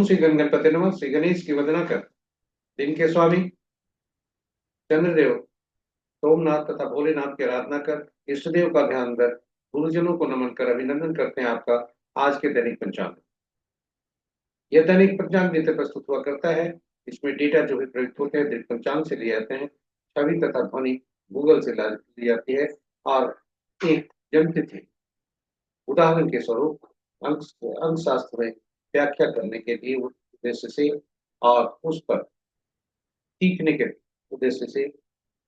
श्री गणपति नमः। श्री गणेश की वंदना कर, दिन के स्वामी चंद्रदेव सोमनाथ तथा भोलेनाथ की आराधना कर, इष्टदेव का ध्यान कर, गुरुजनों को नमन कर अभिनंदन करते हैं आपका आज के दैनिक पंचांग। यह दैनिक पंचांग नीति प्रस्तुत हुआ करता है। इसमें डेटा जो भी प्रयुक्त होते हैं दैनिक पंचांग से लिए जाते हैं। छवि तथा ध्वनि गूगल से ली जाती है और एक जन्मतिथि उदाहरण के स्वरूप अंक अंक शास्त्र में व्याख्या करने के लिए उद्देश्य से और उस पर सीखने के उद्देश्य से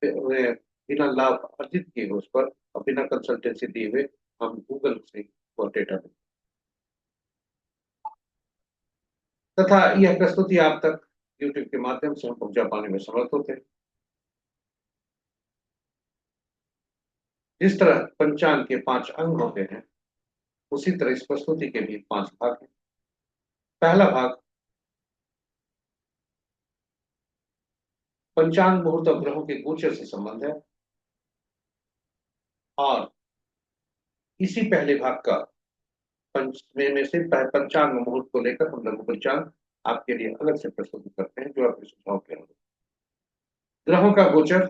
बिना लाभ अर्जित किए उस पर और बिना कंसल्टेंसी दिए हुए हम गूगल से वो डेटा दें तथा यह प्रस्तुति आप तक यूट्यूब के माध्यम से हम पहुंचा पाने में समर्थ होते हैं। जिस तरह पंचांग के 5 अंग होते हैं उसी तरह इस प्रस्तुति के भी 5 भाग हैं। पहला भाग पंचांग मुहूर्त और ग्रहों के गोचर से संबंध है और इसी पहले भाग का पंचमे में से पंचांग मुहूर्त को लेकर हम लघु पंचांग आपके लिए अलग से प्रस्तुत करते हैं जो आपके सुझाव के अनुरूप। ग्रहों का गोचर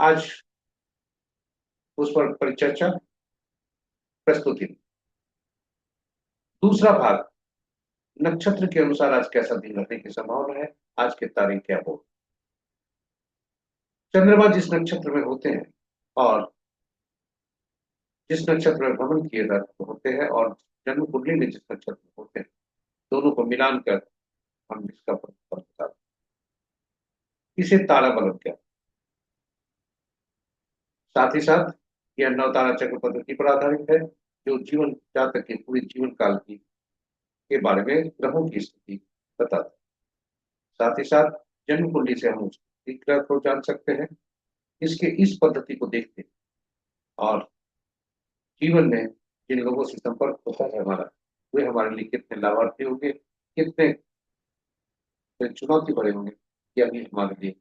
आज उस पर परिचर्चा प्रस्तुति। दूसरा भाग नक्षत्र के अनुसार आज कैसा दिन रहने की संभावना है, आज के तारीख क्या हो, चंद्रमा जिस नक्षत्र में होते हैं और जिस नक्षत्र में भ्रमण किए होते हैं और जन्म कुंडली में जिस नक्षत्र में होते हैं दोनों को मिलाकर हम इसका फल बताते हैं। इसे तारा बलम क्या, साथ ही साथ यह नवतारा चक्र पद्धति पर आधारित है जो जीवन जातक के पूरे जीवन काल की के बारे में ग्रहों की स्थिति बताता है। साथ ही साथ जन्म कुंडली से हम उसकी ग्रह को जान सकते हैं। इसके इस पद्धति को देखते हैं और जीवन में जिन लोगों से संपर्क होता है हमारा वे हमारे लिए कितने लाभार्थी होंगे, कितने चुनौती भरे होंगे, यह भी हमारे लिए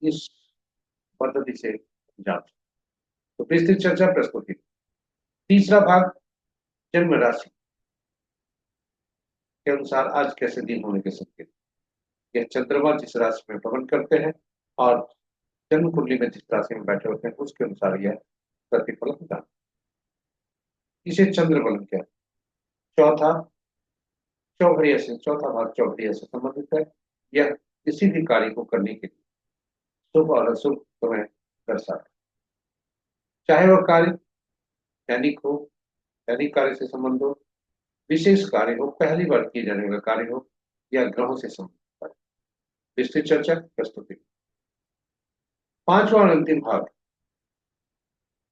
इस पद्धति से जान। तो विस्तृत चर्चा प्रस्तुति। तीसरा भाग जन्म राशि के अनुसार आज कैसे दिन होने के संकेत। यह चंद्रमा जिस राशि में भ्रमण करते हैं और जन्म कुंडली में जिस राशि में बैठे होते हैं उसके अनुसार यह प्रतिफल होता है। इसे चंद्र बल क्या, चौथा भाग चौघड़िया से संबंधित है। यह किसी भी कार्य को करने के लिए शुभ और अशुभ समय दर्शाता है, चाहे वह कार्य दैनिक हो, दैनिक कार्य से संबंध हो, विशेष कार्य हो, पहली बार किए जाने वाला कार्य हो या ग्रहों से संबंधित कार्य। विस्तृत चर्चा प्रस्तुति। पांचवा और अंतिम भाग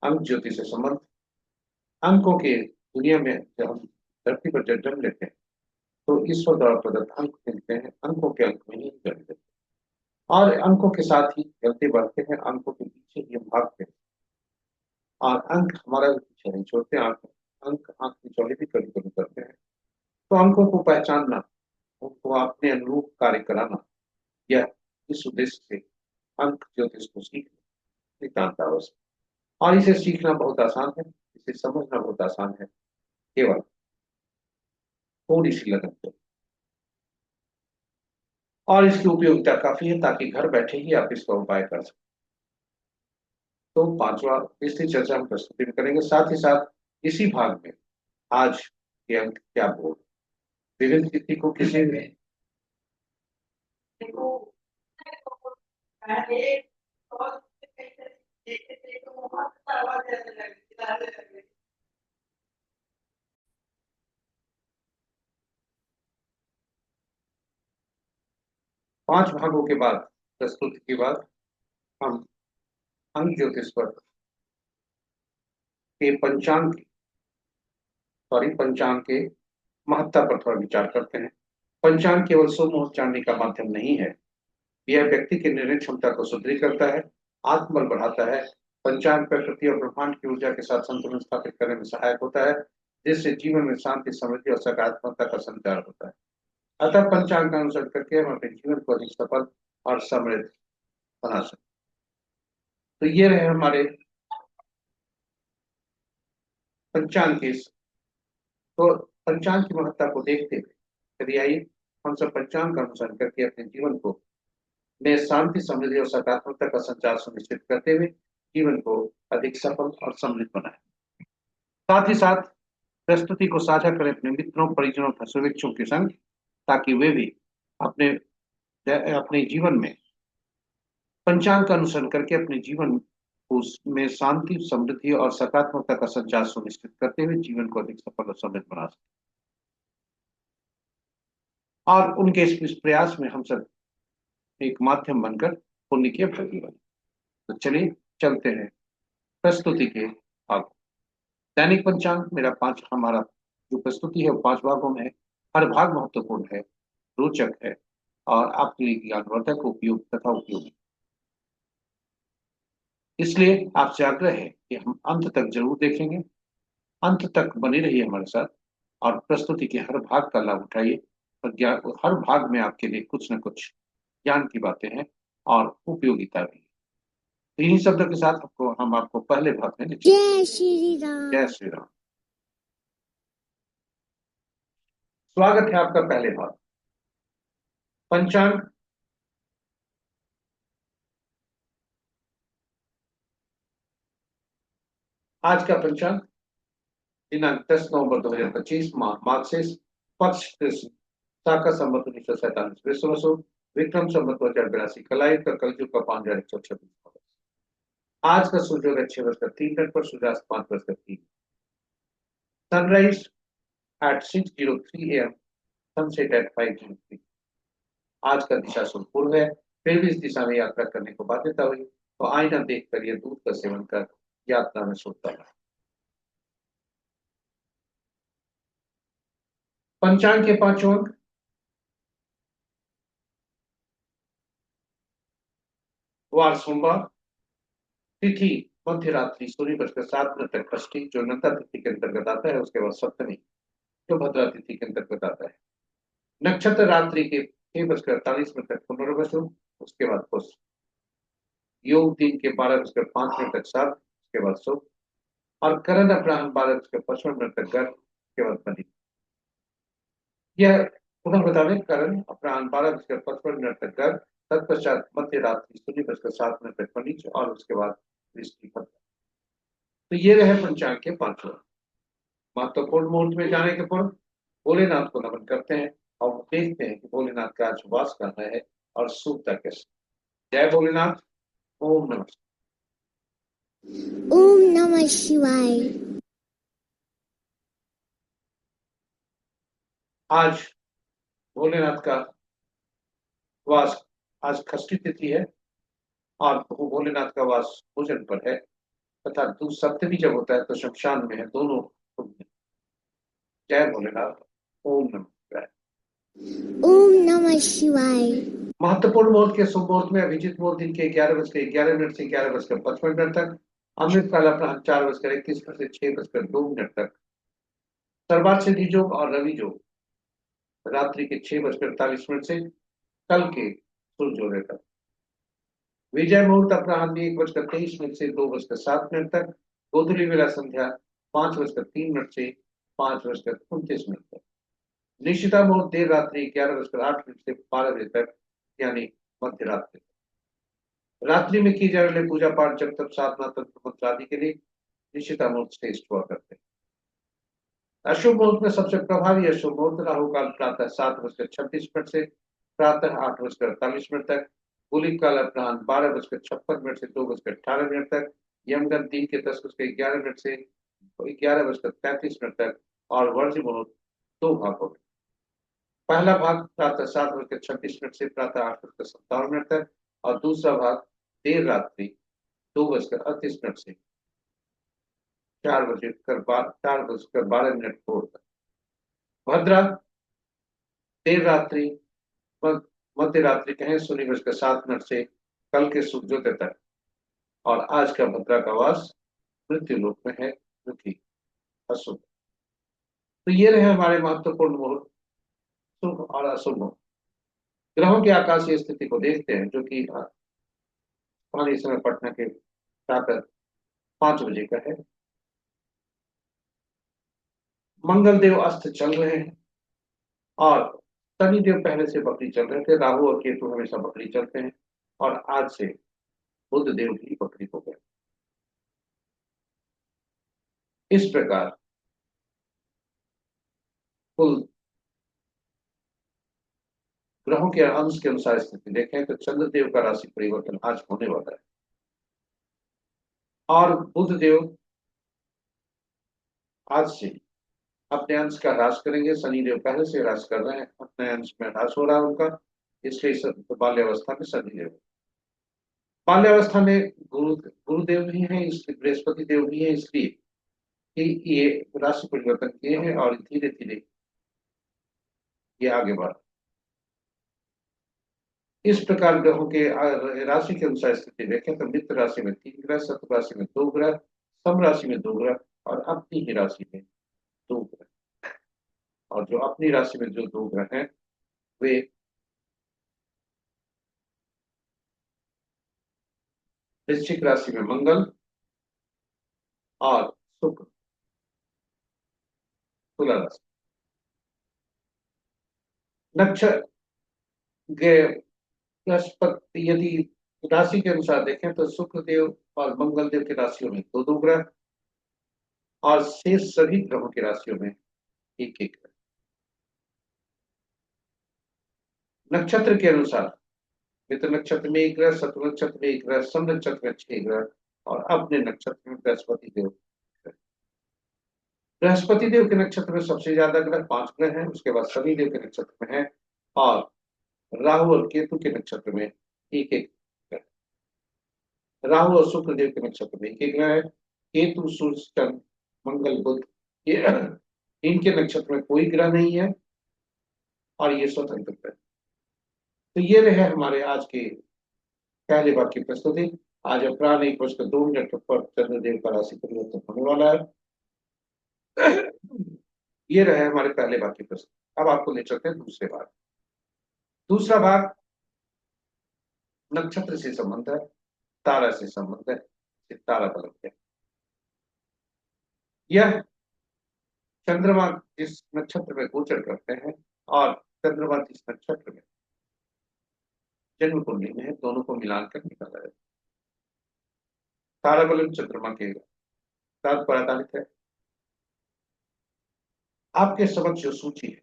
अंक ज्योति से संबंध। अंकों के दुनिया में जब हम धरती पर जब जन्म लेते हैं तो ईश्वर द्वारा प्रदत्त अंक मिलते हैं, अंकों के अंक में ही जन्म लेते हैं और अंकों के साथ ही चलते बढ़ते हैं, अंकों के पीछे ही हम भागते हैं और अंक हमारा भी पीछे नहीं छोड़ते। अंक आंख की चौड़ी भी कभी कभी करते हैं। तो अंकों को पहचानना, उनको अपने अनुरूप कार्य कराना, यह इस उद्देश्य से अंक ज्योतिष को सीखना नितांत आवश्यक। और इसे सीखना बहुत आसान है, इसे समझना बहुत आसान है, केवल थोड़ी सी लगन दो और इसकी उपयोगिता काफी है ताकि घर बैठे ही आप इसका उपाय कर सकें। तो पांचवा इसकी चर्चा हम प्रस्तुति में करेंगे। साथ ही साथ इसी भाग में आज के अंक क्या बोल, विभिन्न तिथि को किसी ने 5 भागों के बाद प्रस्तुति के बाद हम अंक ज्योतिष पर के पंचांग के महत्ता पर थोड़ा विचार करते हैं। पंचांग केवल शुभ मुहूर्त जानने का माध्यम नहीं है, यह व्यक्ति की निर्णय क्षमता को सुदृढ़ करता है, आत्मबल बढ़ाता है। पंचांग प्रकृति और ब्रह्मांड की ऊर्जा के साथ संतुलन स्थापित करने में सहायक होता है, जिससे जीवन में शांति, समृद्धि और सकारात्मकता का संचार होता है। अतः पंचांग का अनुसरण करके हम अपने जीवन को अधिक सफल और समृद्ध बना सकते। तो ये रहे हमारे पंचांग के तो पंचांग की महत्ता को देखते हुए चलिए आइए हम सब पंचांग का अनुसरण करके अपने जीवन को में शांति, समृद्धि और सकारात्मकता का संचार सुनिश्चित करते हुए जीवन को अधिक सफल और समृद्ध बनाए। साथ ही साथ प्रस्तुति को साझा करें अपने मित्रों, परिजनों और शुभेच्छुओं के संग, ताकि वे भी अपने अपने जीवन में पंचांग का अनुसरण करके अपने जीवन में शांति, समृद्धि और सकारात्मकता का संचार सुनिश्चित करते हुए जीवन को अधिक सफल और समृद्ध बना सकें। और उनके इस प्रयास में हम सब एक माध्यम बनकर पुण्य की भागी बने। तो चलिए चलते हैं प्रस्तुति के भाग। दैनिक पंचांग मेरा हमारा जो प्रस्तुति है वो 5 भागों में है। हर भाग महत्वपूर्ण है, रोचक है और आपके लिए ज्ञानवर्धक, उपयोग तथा उपयोगी। इसलिए आपसे आग्रह है कि हम अंत तक जरूर देखेंगे, अंत तक बने रहिए हमारे साथ और प्रस्तुति के हर भाग का लाभ उठाइए। और हर भाग में आपके लिए कुछ न कुछ ज्ञान की बातें हैं और उपयोगिता भी। तो इन्हीं शब्दों के साथ हम आपको पहले भाग में लिखेंगे। जय श्री राम। जय श्री राम। स्वागत है आपका पहले भाग पंचांग। आज का पंचांग दिनांक 10 नवंबर 2025, माघ से पक्ष कृष्ण, शाका संवत 1947 विश्व विक्रम संवत 2082 कलाई का कलयुग का 5126। आज का सूर्योदय 6:03 पर, सूर्यास्त 5:03। Sunrise at 6:03 AM, sunset at 5:03। आज का दिशा शुभ पूर्व है, फिर भी इस दिशा में यात्रा करने को बाध्यता हुई तो आईना देखकर यह दूध का सेवन कर यात्रा में सोता है। पंचांग के 5 अंक। वार सोमवार, तिथि मध्य रात्रि सूर्य बजकर 7 मिनट तक षष्ठी जो नंदा तिथि के अंतर्गत आता है, उसके बाद सप्तमी जो भद्रा तिथि के अंतर्गत आता है। नक्षत्र रात्रि के 6:48 तक पुनर्वसु, उसके बाद पुष्य। योग दिन के 12:05 तक सात, उसके बाद शुभ। और करण अपराह्न 12:55 तक गर्भ, उसके बाद बनी। यह पुनः बता दें, करण अपराह्न 12:55 तक गर्भ, तत्पश्चात मध्य रात्रि सूर्य बजकर 7 मिनट तक बनीच और उसके बाद दृष्टि खत्म। तो ये रहे पंचांग के 5 महत्वपूर्ण मुहूर्त में जाने के पूर्व भोलेनाथ को नमन करते हैं और देखते हैं कि भोलेनाथ का आज वास करना है और सूखता कैसे। जय भोलेनाथ। ओम नमः। ओम नमः शिवाय। आज भोलेनाथ का वास, आज षष्ठी तिथि है और भोलेनाथ का वास भोजन पर है तथा दूध सप्तमी जब होता है तो शमशान में है, दोनों शुभ हैं। जय भोलेनाथ। ओम नमः शिवाय। ओम नमः शिवाय। महत्वपूर्ण मुहूर्त के शुभ मुहूर्त में अभिजीत मुहूर्त दिन के 11:11 से 11:55 तक, अमृत काल अपराह्न 4:31 से 6:02 तक, सर्वार्थ सिद्धि योग और रवि योग रात्रि के 6:48 से कल के सूर्योदय तक। विजय मुहूर्त अपराह्न 1:23 से 2:07 तक, गोधूली वेला संध्या 5:03 से 5:29 तक। निशिता मुहूर्त देर रात्रि 11:08 से 12 बजे तक, यानी मध्य रात्रि। रात्रि में की जाने वाली पूजा पाठ जब तक साधना तंत्र मंत्र आदि के लिए निशिता मुहूर्त श्रेष्ठ हुआ करते हैं। अशुभ मुहूर्त में सबसे प्रभावी अशुभ मुहूर्त राहु काल प्रातः 7:26 से प्रातः 8:48 तक, गुलिक काल अपराह्न 12:56 से 2:18 तक, यमगंत दिन के 10:11 से 11:33 तक और वर्ज्य मुहूर्त 2 भागों में। पहला भाग प्रातः 7:26 से प्रातः 8:57 तक और दूसरा भाग देर रात्रि 2:38 से 4:12 भोर तक। भद्रा देर रात्रि मध्य रात्रि कहें 0:07 से कल के सूर्योदय तक और आज का भद्रा का वास मृत्यु लोक में है, जो कि अशुभ। तो ये रहे हमारे महत्वपूर्ण मुहूर्त, शुभ और अशुभ मुहूर्त। ग्रहों की आकाशीय स्थिति को देखते हैं, जो कि स्थानीय समय पटना के प्रातः 5 बजे का है। मंगल देव अस्त चल रहे हैं और शनि देव पहले से बकरी चल रहे थे। राहु और केतु हमेशा बकरी चलते हैं और आज से बुध देव भी बकरी हो गए। इस प्रकार कुल ग्रहों के अंश के अनुसार स्थिति देखें तो चंद्रदेव का राशि परिवर्तन आज होने वाला है और बुध देव आज से अपने अंश का ह्रास करेंगे। शनि देव पहले से ह्रास कर रहे हैं, अपने अंश में ह्रास हो रहा है उनका। इसलिए बाल्यावस्था में शनि देव, बाल्यावस्था में गुरुदेव भी है, इसलिए बृहस्पति देव भी है, इसलिए कि ये राशि परिवर्तन किए हैं और धीरे धीरे ये आगे बढ़। इस प्रकार ग्रहों के राशि के अनुसार स्थिति देखें तो मित्र राशि में 3 ग्रह, शत्रु राशि में 2 ग्रह, सम राशि में 2 ग्रह और अपनी ही राशि में 2 ग्रह। और जो अपनी राशि में जो 2 ग्रह हैं वे वृश्चिक राशि में मंगल और शुक्र तुला राशि। नक्षत्र बृहस्पति यदि राशि के अनुसार देखें तो शुक्र देव और मंगल देव की राशियों में 2 2 ग्रह और शेष सभी ग्रहों की राशियों में 1 1 ग्रह। नक्षत्र के अनुसार मित्र नक्षत्र में 1 ग्रह, शत्रु नक्षत्र में 1 ग्रह, सम नक्षत्र में 6 ग्रह और अपने नक्षत्र में बृहस्पति देव। बृहस्पति देव के नक्षत्र में सबसे ज्यादा ग्रह 5 ग्रह हैं, उसके बाद शनि देव के नक्षत्र में है और राहु और केतु के नक्षत्र में 1 1 राहु और शुक्र देव के नक्षत्र में 1 1 ग्रह है। केतु सूर्य चंद्र मंगल बुध ये इनके नक्षत्र में कोई ग्रह नहीं है और ये स्वतंत्र है। तो ये रहे हमारे आज के पहले भाग की प्रस्तुति। आज अपराह्न 1:02 पर चंद्रदेव का राशि परिवर्तन होने वाला है। ये रहे हमारे पहले भाग की प्रस्तुति। अब आपको ले चलते हैं दूसरे भाग। दूसरा भाग नक्षत्र से संबंध है, तारा से संबंध है, तारा बलम है। यह चंद्रमा जिस नक्षत्र में गोचर करते हैं और चंद्रमा जिस नक्षत्र में जन्म कुंडली में है, दोनों को मिलाकर निकाला है। तारा बलम चंद्रमा के साथ पर आधारित है। आपके समक्ष जो सूची है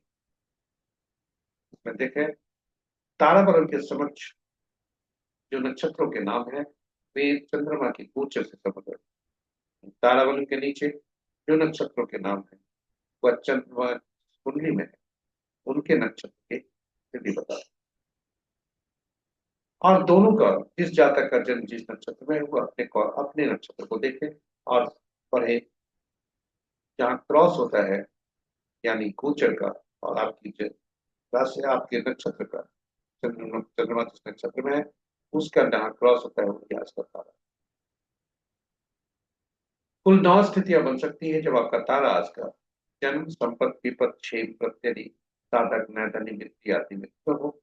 उसमें देखें तारा बलम के समक्ष जो नक्षत्रों के नाम है वे चंद्रमा की गोचर से संबंधित है। तारा बलम के नीचे जो नक्षत्रों के नाम है वह चंद्रमा कुंडली में है, उनके नक्षत्र के स्थिति बता। और दोनों का जिस जातक का जन्म जिस नक्षत्र में है वो अपने नक्षत्र को देखे और पढ़े। जहाँ क्रॉस होता है यानी गोचर का और आपकी राशि आपके नक्षत्र का चंद्रमा जिस नक्षत्र में है उसका जहाँ क्रॉस होता है वो आज का तारा। कुल 9 स्थितियां बन सकती है जब आपका तारा आज का जन्म संपत्ति विपत क्षेम प्रत्यधि साधक नैधनी मित्र आदि मित्र हो।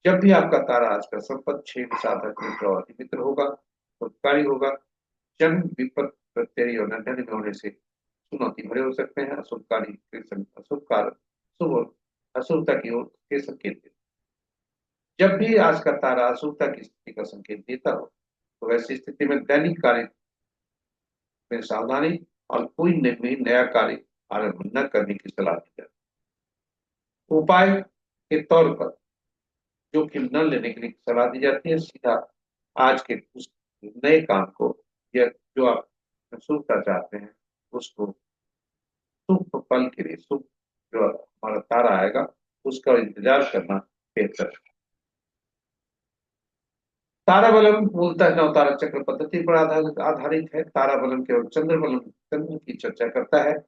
जब भी आपका तारा आज का संपत्ति क्षेम साधक मित्र और मित्र होगा उपकारी होगा। जन्म विपत प्रत्यय और नैधनी में होने से चुनौती भरे हो सकते हैं। अशुभकारी अशुभ कार्य शुभ और अशुभता की ओर के संकेत देते। जब भी आज का तारा अशुभता की स्थिति का संकेत देता हो तो वैसी स्थिति में दैनिक कार्य में सावधानी और कोई नया कार्य आरंभ न करने की सलाह दी जाती है। उपाय के तौर पर जोखिम न लेने के लिए सलाह दी जाती है। सीधा आज के उस नए काम को या जो आप शुभता चाहते हैं उसको शुभ फल के लिए शुभ जो हमारा तारा आएगा उसका इंतजार करना बेहतर है। तारा बलम मूलतः नवतारा चक्र पद्धति पर आधारित है। तारा बलम केवल चंद्र बलम चंद्र की चर्चा करता है,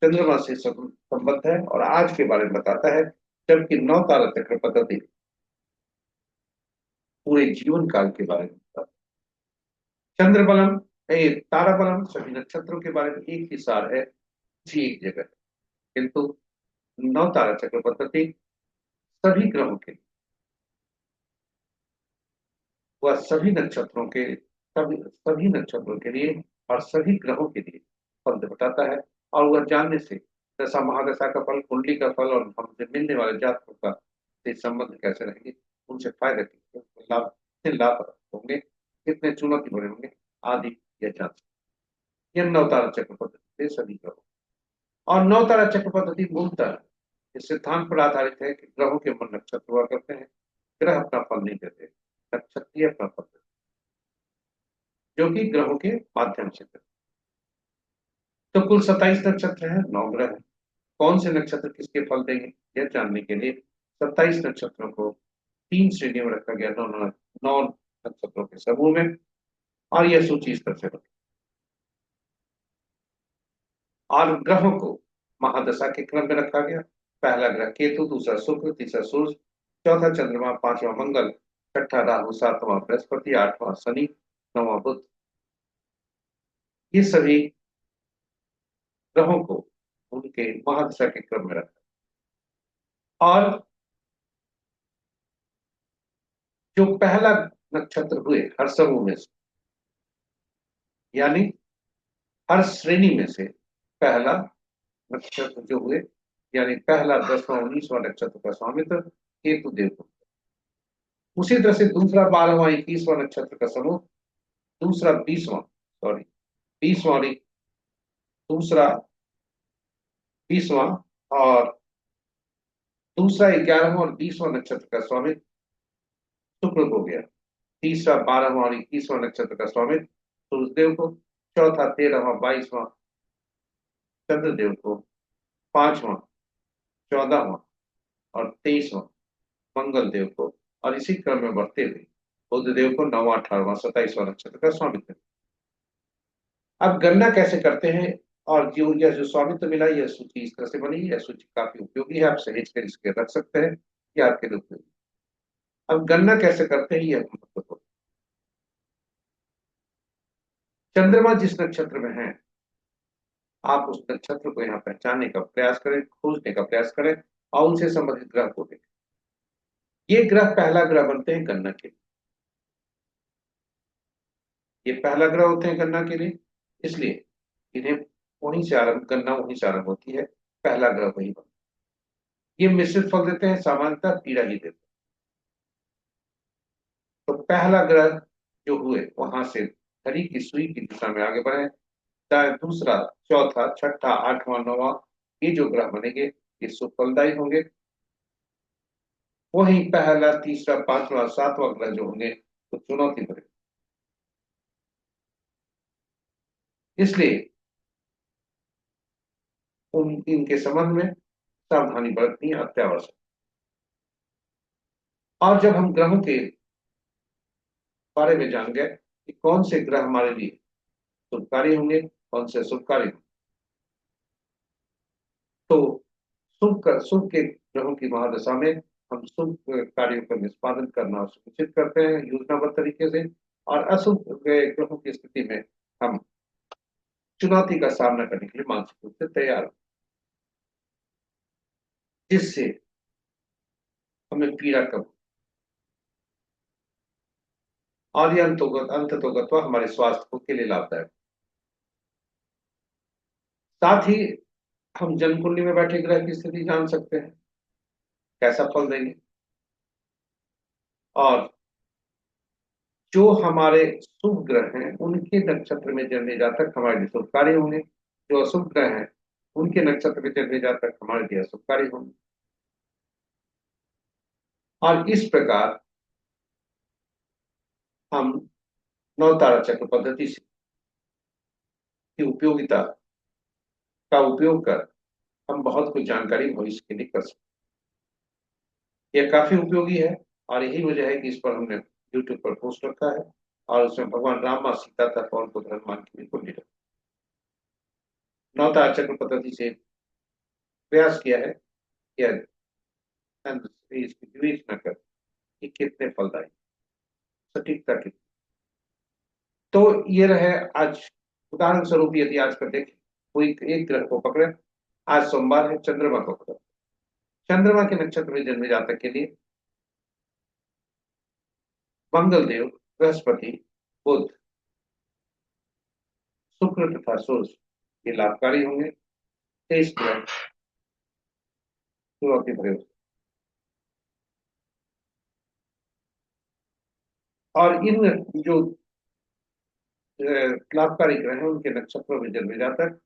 चंद्रमा से संबद्ध है और आज के बारे में बताता है। जबकि नवतारा चक्र पद्धति पूरे जीवन काल के बारे में बताता है। चंद्र बलम तारा बलम सभी नक्षत्रों के बारे में एक ही सार है, एक जगह है। किंतु नवतारा चक्र पद्धति सभी ग्रहों के वह सभी नक्षत्रों के सभी नक्षत्रों के लिए और सभी ग्रहों के लिए फल बताता है और वह जानने से दशा महादशा का फल, कुंडली का फल और हमसे मिलने वाले जातकों का से संबंध कैसे रहेंगे, उनसे फायदा कितने लाभ, कितने लाभ होंगे, कितने चुनौती भरे होंगे आदि यह जान सकते हैं। यह नवतारा चक्र पद्धति से सभी ग्रहों, और नवतारा चक्र पद्धति मूलतः इस सिद्धांत पर आधारित है कि ग्रहों के मन नक्षत्र हुआ करते हैं। ग्रह अपना फल नहीं देते, नक्षत्र ही अपना फल देते, जो कि ग्रहों के माध्यम से देते। तो कुल 27 नक्षत्र हैं, 9 ग्रह हैं। कौन से नक्षत्र किसके फल देंगे, यह जानने के लिए 27 नक्षत्रों को 3 श्रेणियों में रखा गया, 9 नक्षत्रों के समूह में। और यह सूची इस तरह से बनी। और ग्रहों को महादशा के क्रम में रखा गया। पहला ग्रह केतु, दूसरा शुक्र, तीसरा सूर्य, चौथा चंद्रमा, पांचवा मंगल, छठा राहु, सातवां बृहस्पति, आठवां शनि, नौवां बुध। ये सभी ग्रहों को उनके महादशा के क्रम में रखा। और जो पहला नक्षत्र हुए हर समूह में से, यानी हर श्रेणी में से पहला नक्षत्र जो हुए, यानी पहला 10वां 19वां नक्षत्र का स्वामित्व केतु देव को। उसी तरह से दूसरा 12वां 21वां नक्षत्र का समूह, दूसरा 20वां दूसरा 20वां, और दूसरा 11वां और 20वां नक्षत्र का स्वामित्व शुक्र को गया। तीसरा 12वां और 21वां नक्षत्र का स्वामित्व सूर्यदेव को। चौथा 13वां 22वां चंद्रदेव को। पांचवां 14वां और 23वां मंगल देव को। और इसी क्रम में बढ़ते हुए बुध देव को 9वां 18वां 27वां नक्षत्र का स्वामित्व। अब गणना कैसे करते हैं, और जो यह जो स्वामित्व मिला, यह सूची इस तरह से बनी। यह सूची काफी उपयोगी है, आप सहेज कर इसके रख सकते हैं, यह आपके लिए उपयोगी। अब गणना कैसे करते हैं यह महत्वपूर्ण। चंद्रमा जिस नक्षत्र में है, आप उस नक्षत्र को यहाँ पहचानने का प्रयास करें, खोजने का प्रयास करें, और उनसे संबंधित ग्रह को देखें। ये ग्रह पहला ग्रह बनते हैं गणना के लिए। ये पहला ग्रह होते हैं गणना के लिए, इसलिए इन्हें वहीं से आरंभ, गणना वहीं से आरंभ होती है, पहला ग्रह वही बनता है। ये मिश्रित फल देते हैं, सामान्यतः पीड़ा ही देते हैं। तो पहला ग्रह जो हुए वहां से घड़ी की सुई की दिशा में आगे बढ़े। दूसरा, चौथा, छठा, आठवां, नौवां, ये जो ग्रह बनेंगे ये सुफलदायी होंगे। वही पहला, तीसरा, पांचवा, सातवां ग्रह जो होंगे तो चुनौती भरे। इसलिए इनके संबंध में सावधानी बरतनी अत्यावश्यक। और जब हम ग्रहों के बारे में जान गए कि कौन से ग्रह हमारे लिए शुभकारी होंगे, कौन से शुभकारी होंगे, तो शुभ के ग्रहों की महादशा में हम शुभ कार्यों का निष्पादन करना सुनिश्चित करते हैं योजनाबद्ध तरीके से। और अशुभ ग्रहों की स्थिति में हम चुनौती का सामना करने के लिए मानसिक रूप से तैयार हो, जिससे हमें पीड़ा कम। और ये अंततोगत्वा हमारे स्वास्थ्य के लिए लाभदायक। साथ ही हम जन्म कुंडली में बैठे ग्रह की स्थिति जान सकते हैं, कैसा फल देंगे। और जो हमारे शुभ ग्रह हैं उनके नक्षत्र में जन्मे जातक हमारे लिए शुभकारी होंगे, जो अशुभ ग्रह हैं उनके नक्षत्र में जन्मे जातक हमारे लिए अशुभकारी होंगे। और इस प्रकार हम नवतारा चक्र पद्धति से की उपयोगिता का उपयोग कर हम बहुत कुछ जानकारी भविष्य के लिए कर सकते हैं। यह काफी उपयोगी है, और यही वजह है कि इस पर हमने यूट्यूब पर पोस्ट रखा है, और उसमें भगवान राम माँ सीता तथा उनको हनुमान की भी कुंडली रखी। नवतारा चक्र पद्धति से प्रयास किया है कि इसकी विवेचना कर कि कितने फलदायी, सटीकता कितनी। तो ये रहे आज। उदाहरण स्वरूप यदि आज का देखें, कोई एक ग्रह को पकड़े, आज सोमवार है, चंद्रमा को पकड़े। चंद्रमा के नक्षत्र में जन्मे जातक के लिए मंगल देव, बृहस्पति, बुध, शुक्र तथा सूर्य ये लाभकारी होंगे। 23 शुरुआती भरे और इन जो लाभकारी ग्रह हैं उनके नक्षत्रों में जन्मे जातक,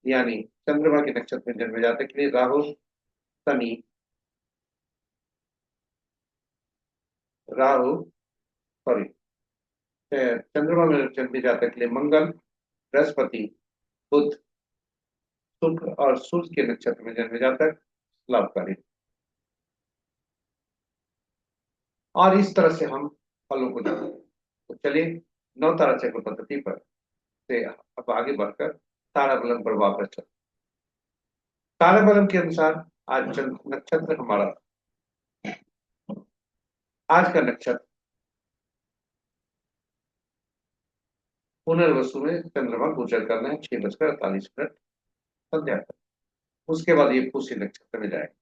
यानी चंद्रमा के नक्षत्र में जन्मे जातक के लिए राहु, शनि, राहु, सॉरी, चंद्रमा में जन्मे जातक के लिए मंगल, बृहस्पति, बुध, शुक्र और सूर्य के नक्षत्र में जन्मे जातक लाभकारी। और इस तरह से हम फलों को जानते हैं। तो चलिए 9 तारा चक्र पद्धति पर से अब आगे बढ़कर ताराबलम पर वापस चलते हैं। ताराबलम के अनुसार आज नक्षत्र हमारा, आज का नक्षत्र पुनर्वसु में चंद्रमा गोचर करना है 6:48 संध्या तक। उसके बाद ये पुष्य नक्षत्र में जाएगा।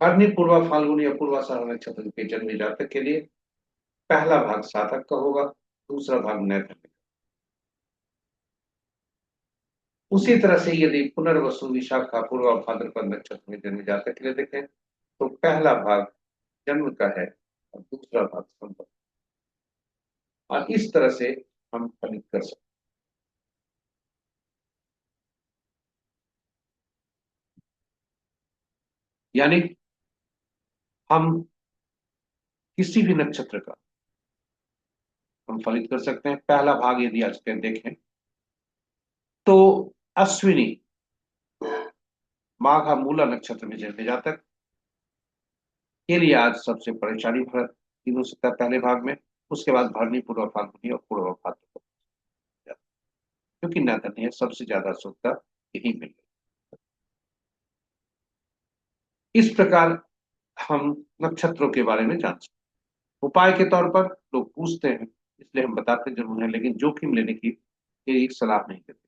अग्नि, पूर्वा फाल्गुन या पूर्वाषाढ़ नक्षत्र के जन्मे जातक के लिए पहला भाग साधक का होगा, दूसरा भाग नैधन्य। उसी तरह से यदि पुनर्वसु, विशाखा, पूर्वा भाद्रपद नक्षत्र में जन्मे जातक के लिए देखें तो पहला भाग जन्म का है और दूसरा भाग संपत्ति। और इस तरह से हम फलित कर सकते। यानी हम किसी भी नक्षत्र का हम फलित कर सकते हैं। पहला भाग यदि आज के देखें तो अश्विनी, माघा, मूला नक्षत्र में जन्मे जातक के लिए आज सबसे परेशानी भरा दिन हो सकता है पहले भाग में। उसके बाद भरनी, पूर्व फाल्गुनी और पूर्व भाद्रपद, क्योंकि नैधन्य सबसे ज्यादा शुभता यही मिल रही। इस प्रकार हम नक्षत्रों के बारे में जान सकते। उपाय के तौर पर लोग पूछते हैं, इसलिए हम बताते जरूर हैं, लेकिन जोखिम लेने की ये सलाह नहीं देते।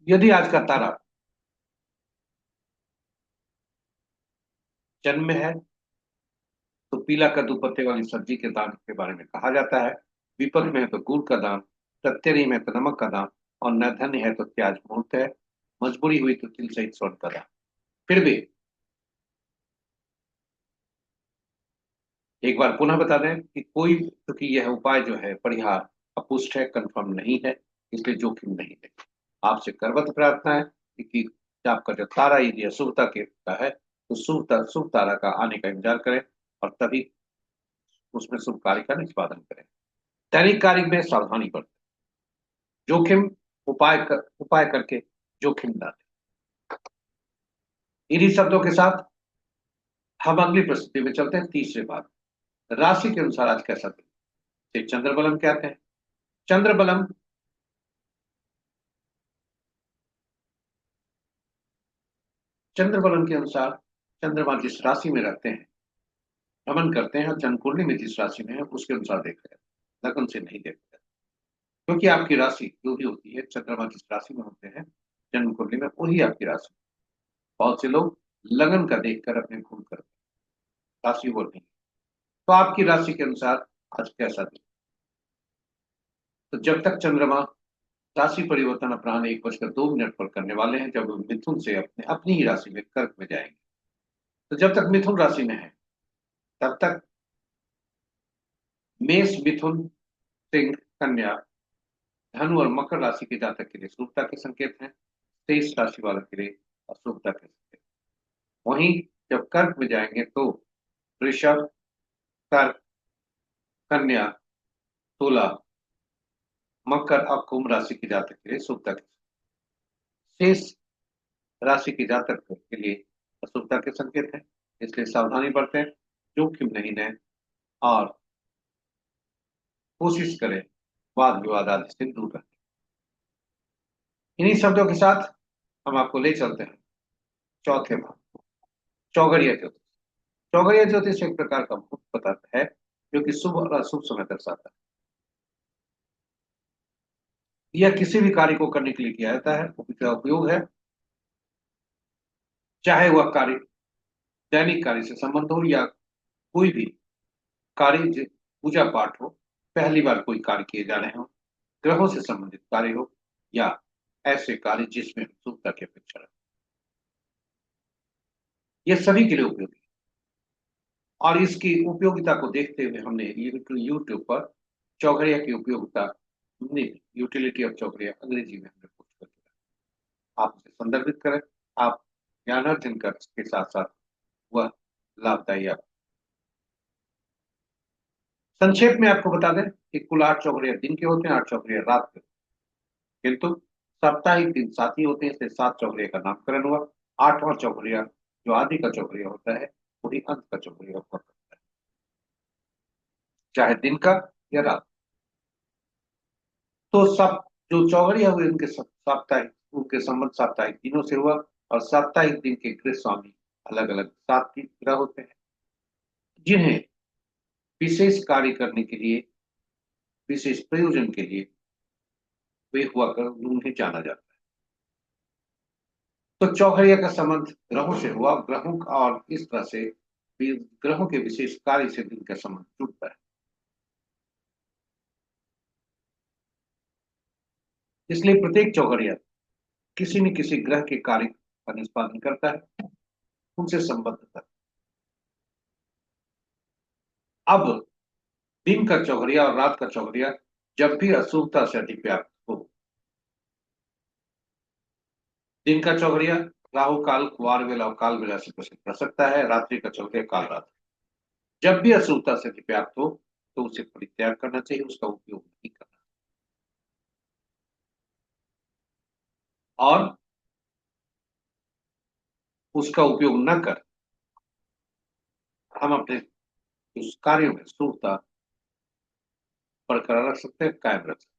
यदि आज का तारा जन्म में है तो पीला कद्दू पत्ते वाली सब्जी के दान के बारे में कहा जाता है। विपद में है तो गुड़ का दान, प्रत्यरी में है तो नमक का दान, और निर्धन्य है तो प्याज मुहूर्त है, मजबूरी हुई तो तिल सहित स्वर्ण का दान। फिर भी एक बार पुनः बता दें कि कोई, क्योंकि यह उपाय जो है परिहार अपुष्ट है, कंफर्म नहीं है, इसलिए जोखिम नहीं है। आपसे करबद्ध प्रार्थना है कि आपका जो तारा यदि अशुभता के का है तो शुभ तारा का आने का इंतजार करें और तभी उसमें शुभ कार्य का निष्पादन करें। दैनिक कार्य में सावधानी बरतें, जोखिम उपाय करके जोखिम न लें। इन्हीं शब्दों के साथ हम अगली प्रस्तुति में चलते हैं, तीसरे भाग, राशि के अनुसार आज कैसा दिन। इसे चंद्रबलम कहते हैं। चंद्रबलम चंद्रबलम के अनुसार चंद्रमा जिस राशि में रहते हैं, भ्रमण करते हैं, और जन्म कुंडली में जिस राशि में है उसके अनुसार देखा जाए, लगन से नहीं देखा जाए। क्योंकि आपकी राशि जो भी होती है, चंद्रमा जिस राशि में होते हैं जन्म कुंडली में, वही आपकी राशि। बहुत से लोग लगन का देखकर अपने भूल करते हैं, राशि वो नहीं। तो आपकी राशि के अनुसार आज कैसा दिन। तो जब तक चंद्रमा राशि परिवर्तन अपराह्न 1:02 पर करने वाले हैं, जब वो मिथुन से अपने अपनी ही राशि में कर्क में जाएंगे। तो जब तक मिथुन राशि में है तब तक मेष, मिथुन, सिंह, कन्या, धनु और मकर राशि के जातक के लिए शुभता के संकेत हैं। शेष राशि वालों के लिए अशुभता के संकेत। वहीं जब कर्क में जाएंगे तो वृषभ, कर्क, कन्या, तुला, मकर और कुंभ राशि के जातक के लिए शुभता के, शेष राशि के जातक के लिए अशुभता के संकेत हैं। इसलिए सावधानी बरतें, जोखिम नहीं लें और कोशिश करें वाद विवाद आदि से दूर रहें। इन्हीं शब्दों के साथ हम आपको ले चलते हैं चौथे भाग, चौघड़िया ज्योतिष। चौघड़िया ज्योतिष एक प्रकार का भूत पदार्थ है जो कि शुभ और अशुभ समय दर्शाता है। यह किसी भी कार्य को करने के लिए किया जाता है। इसका उपयोग है चाहे वह कार्य दैनिक कार्य से संबंध हो या कोई भी पूजा पाठ हो, पहली बार कोई कार्य किए जा रहे हो, ग्रहों से संबंधित कार्य हो, या ऐसे कार्य जिसमें शुभता की अपेक्षा रहे, ये सभी के लिए उपयोगी है। और इसकी उपयोगिता को देखते हुए हमने यूट्यूब पर चौघड़िया की उपयोगिता, यूटिलिटी ऑफ चौघड़िया अंग्रेजी में हमने पोस्ट कर दिया। आप उसे संदर्भित करें, आप ज्ञानार्जन कर के साथ साथ वह लाभदायी आप। संक्षेप में आपको बता दें कि कुल 8 चौघड़िया दिन के होते हैं, 8 चौघड़िया रात के, किंतु साप्ताहिक दिन 7 ही होते हैं, इसलिए 7 चौघड़िया का नामकरण हुआ। 8वां चौघड़िया जो आदि का चौघड़िया होता है वही अंत का चौघड़िया हुआ करता है, चाहे दिन का या रात। तो सब जो चौघड़िया हुए उनके साप्ताहिक, उनके संबंध साप्ताहिक दिनों से हुआ। और साप्ताहिक दिन के गृह स्वामी अलग अलग 7 ग्रह होते हैं, जिन्हें विशेष कार्य करने के लिए, विशेष प्रयोजन के लिए वे हुआ कर उन्हें जाना जाता है। तो चौघड़िया का संबंध ग्रहों से हुआ, ग्रहों का, और इस तरह से ग्रहों के विशेष कार्य से दिन का संबंध जुड़ता है। इसलिए प्रत्येक चौघड़िया किसी न किसी ग्रह के कार्य का निष्पादन करता है, उनसे संबद्ध करता है। अब दिन का चौघड़िया और रात का चौघड़िया जब भी अशुभता से अधिव्याप्त हो, दिन का चौघड़िया राहु काल, कुवार वेला और काल वेला से प्रसिद्ध कर सकता है, रात्रि का चौघड़िया काल रात। जब भी अशुभता से अधिव्याप्त हो तो उसे परित्याग करना चाहिए, उसका उपयोग नहीं करना। और उसका उपयोग न कर हम अपने उस कार्यों में शुभता बरकरार रख सकते हैं, कायम रख सकते हैं।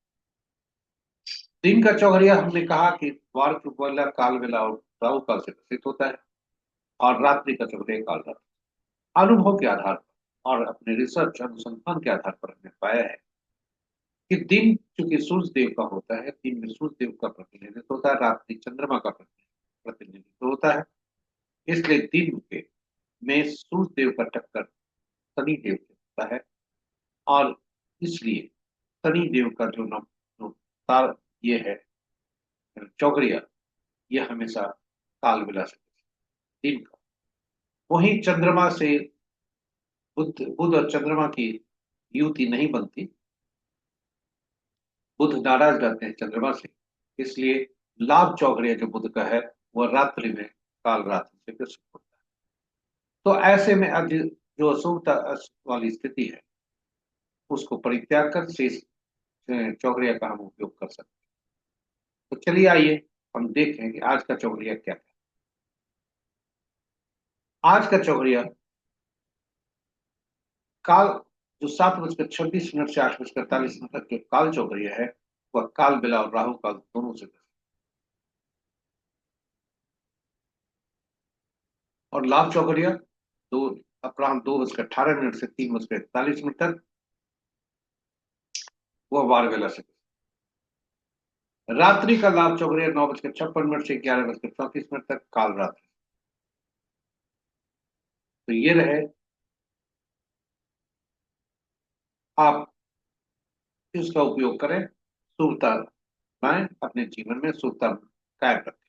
दिन का चौघड़िया हमने कहा कि वार की वेला, काल वेला और राहु काल से प्रसिद्ध होता है, और रात्रि का चौघड़िया काल रात। अनुभव के आधार पर और अपने रिसर्च अनुसंधान के आधार पर हमने पाया है कि दिन चूंकि सूर्य देव का होता है, दिन में सूर्य देव का प्रतिनिधित्व होता है, रात्रि चंद्रमा का प्रतिनिधित्व होता है। इसलिए दिन के में सूर्य देव का टक्कर शनि देव से होता है, और इसलिए शनि देव का जो तार ये है चौघड़िया, ये हमेशा काल विला से दिन का। वहीं चंद्रमा से बुध बुध और चंद्रमा की युति नहीं बनती, बुध नाराज रहते हैं चंद्रमा से, इसलिए लाभ चौघड़िया जो बुध का है वह रात्रि में काल रात्रि से प्रसिद्ध होता है। तो ऐसे में जो अशुभता वाली स्थिति है उसको परित्याग कर शेष चौघड़िया का हम उपयोग कर सकते हैं। तो चलिए आइए हम देखें कि आज का चौघड़िया क्या है। आज का चौघड़िया काल, जो 7:26 से 8:43 तक जो काल चौघड़िया है वह काल बेला और राहु काल दोनों से। और लाभ चौघड़िया दो अपराह्न 2:18 से 3:41 तक, वह वार वेला से। रात्रि का लाभ चौघड़िया 9:56 से 11:34 तक काल रात्रि। तो ये रहे, आप इसका उपयोग करें, शुभता पाएं, अपने जीवन में शुभता कायम रखें।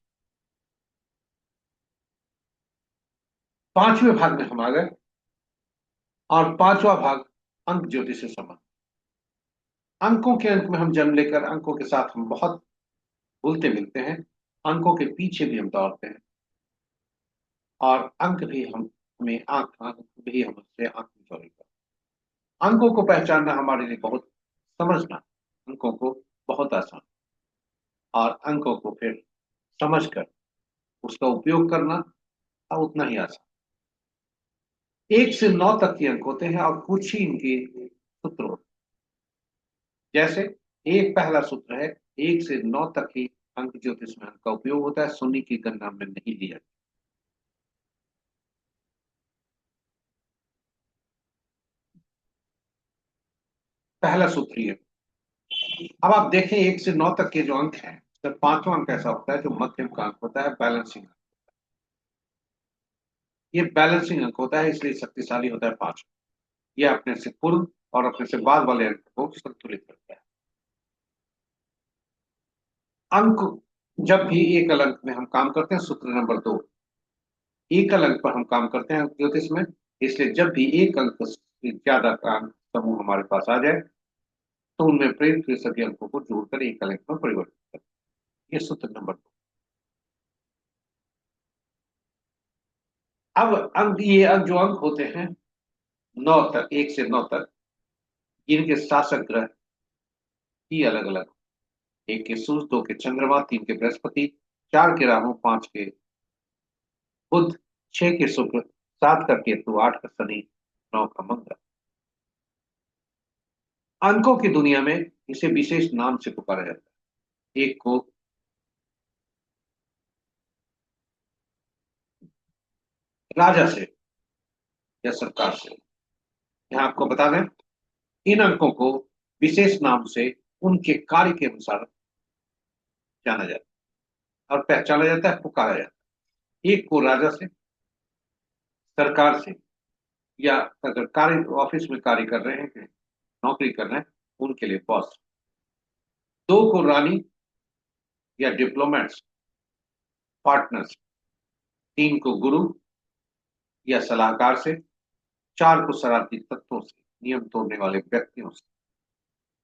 5वें भाग में हम आ गए, और 5वां भाग अंक ज्योतिष से संबंध। अंकों के अंक में हम जन्म लेकर अंकों के साथ हम बहुत घुलते मिलते हैं, अंकों के पीछे भी हम दौड़ते हैं, और अंक भी हमें आंख आंख भी हमसे आंख में चोरी करते हैं। अंकों को पहचानना हमारे लिए बहुत, समझना अंकों को बहुत आसान, और अंकों को फिर समझकर उसका उपयोग करना उतना ही आसान। 1 से 9 तक के अंक होते हैं और कुछ ही इनके सूत्र होते हैं। जैसे एक पहला सूत्र है, 1 से 9 तक ही अंक ज्योतिष में अंक का उपयोग होता है, शून्य की गणना में नहीं लिया। पहला सूत्र ये। अब आप देखें 1 से 9 तक के जो अंक हैं, तो 5वां अंक ऐसा होता है जो मध्यम का अंक होता है, बैलेंसिंग। ये बैलेंसिंग अंक होता है, इसलिए शक्तिशाली होता है 5। यह अपने से पूर्व और अपने से बाद वाले अंक को संतुलित करता है। अंक, जब भी एकल अंक में हम काम करते हैं, सूत्र नंबर 2, एकल अंक पर हम काम करते हैं ज्योतिष में, इसलिए जब भी एक अंक से ज्यादा का अंक समूह हमारे पास आ जाए तो उनमें प्रयुक्त हुए सभी अंकों को जोड़कर एकल अंक में परिवर्तित करें। ये सूत्र नंबर 2। अब अंक, ये अंक जो अंक होते हैं 9 तक, 1 से 9 तक, इनके शासक ग्रह ही अलग अलग, 1 के सूर्य, 2 के चंद्रमा, 3 के बृहस्पति, 4 के राहु, 5 के बुध, 6 के शुक्र, 7 का केतु, 8 का शनि, 9 का मंगल। अंकों की दुनिया में इसे विशेष नाम से पुकारा जाता है। एक को राजा से या सरकार से, यहाँ आपको बता दें, इन अंकों को विशेष नाम से उनके कार्य के अनुसार जाना जाता है और पहचाना जाता है, पुकारा जाता है। एक को राजा से, सरकार से, या अगर कार्य ऑफिस में कार्य कर रहे हैं, नौकरी कर रहे हैं, उनके लिए बॉस। 2 को रानी या डिप्लोमेट्स, पार्टनर्स। 3 को गुरु या सलाहकार से। 4 को शरारती तत्वों से, नियम तोड़ने वाले व्यक्तियों से।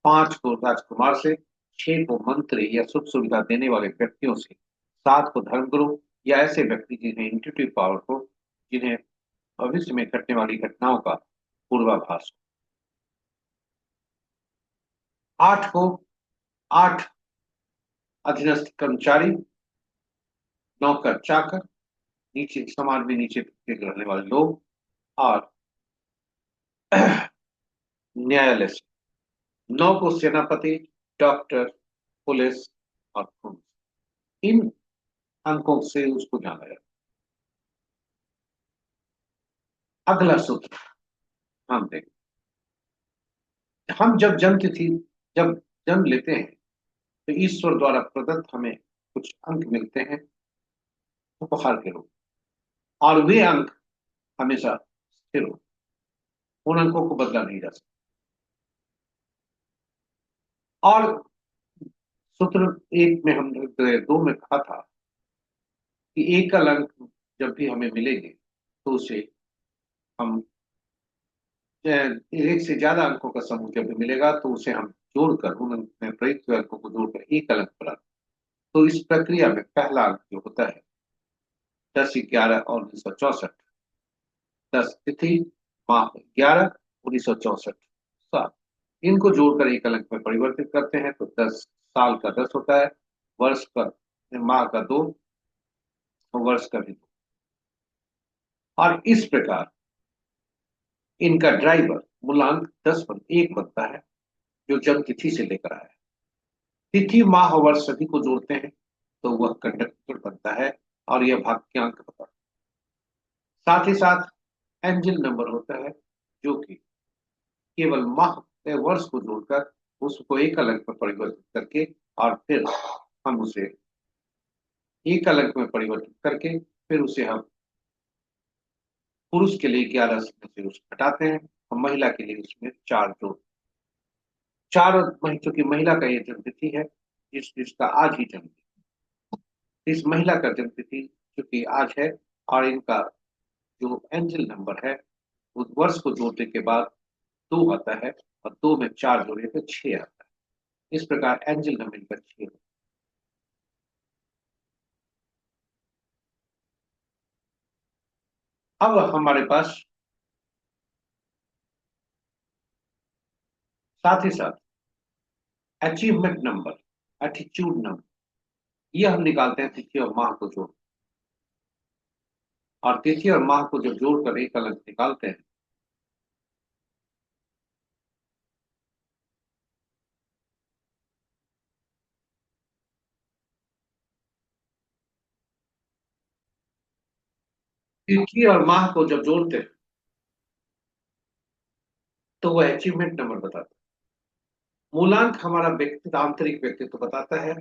5 को राजकुमार से। 6 को मंत्री या सुख सुविधा देने वाले व्यक्तियों से। 7 को धर्मगुरु या ऐसे व्यक्ति जिन्हें इंट्यूटिव पावर हो, जिन्हें भविष्य में घटने वाली घटनाओं का पूर्वाभास हो। 8 को 8 अधीनस्थ कर्मचारी, नौकर चाकर, नीचे समाज में नीचे तबके के रहने वाले लोग, और न्यायालय से। 9 को सेनापति, डॉक्टर, पुलिस और पुलिस। इन अंकों से उसको जाना जाता है। अगला सूत्र हम देखें। हम जब जब जन्म लेते हैं तो ईश्वर द्वारा प्रदत्त हमें कुछ अंक मिलते हैं उपहार के रूप में, और वे अंक हमेशा स्थिर हो, उन अंकों को बदला नहीं जा सकता। और सूत्र 1 में हमने 2 में कहा था कि एकल अंक जब भी हमें मिलेंगे तो उसे हम, 1 से ज्यादा अंकों का समूह जब भी मिलेगा तो उसे हम जोड़कर, उन में प्रयुक्त हुए अंकों को जोड़कर एकल अंक बनाते हैं। तो इस प्रक्रिया में पहला अंक जो होता है 10/11/1964, 10 तिथि माह 11/1964 साल, इनको जोड़कर एकल अंक में परिवर्तित करते हैं तो 10 साल का 10 होता है, वर्ष का, माह का 2, वर्ष का भी 2। और इस प्रकार इनका ड्राइवर मूलांक 10 1 बनता है, जो जन्म तिथि से लेकर आया है। तिथि माह वर्ष सभी को जोड़ते हैं तो वह कंडक्टर बनता है और यह भाग्यांक होता है। साथ ही साथ एंजल नंबर होता है, जो कि केवल माह या वर्ष को जोड़कर उसको एक अंक में परिवर्तित करके, और फिर हम उसे एक अंक में परिवर्तित करके फिर उसे हम पुरुष के लिए 11 से उसे घटाते हैं और महिला के लिए उसमें 4 जोड़, 4 चूंकि महिला का ये जन्मतिथि है, जिसका आज ही जन्म, इस महिला का जन्मतिथि चूंकि आज है, और इनका जो एंजल नंबर है उस वर्ष को जोड़ने के बाद 2 आता है, और 2 में 4 जोड़े तो 6 आता है। इस प्रकार एंजल नंबर इनका 6 होता है। अब हमारे पास साथ ही साथ अचीवमेंट नंबर, एटीट्यूड नंबर, ये हम निकालते हैं तिथि और माह को जोड़, और तिथि और माह को जब जोड़कर एक अंक निकालते हैं तिथि और माह को जब जोड़ते हैं तो वह अचीवमेंट नंबर बताता है। मूलांक हमारा व्यक्तित्व, आंतरिक व्यक्तित्व बताता है।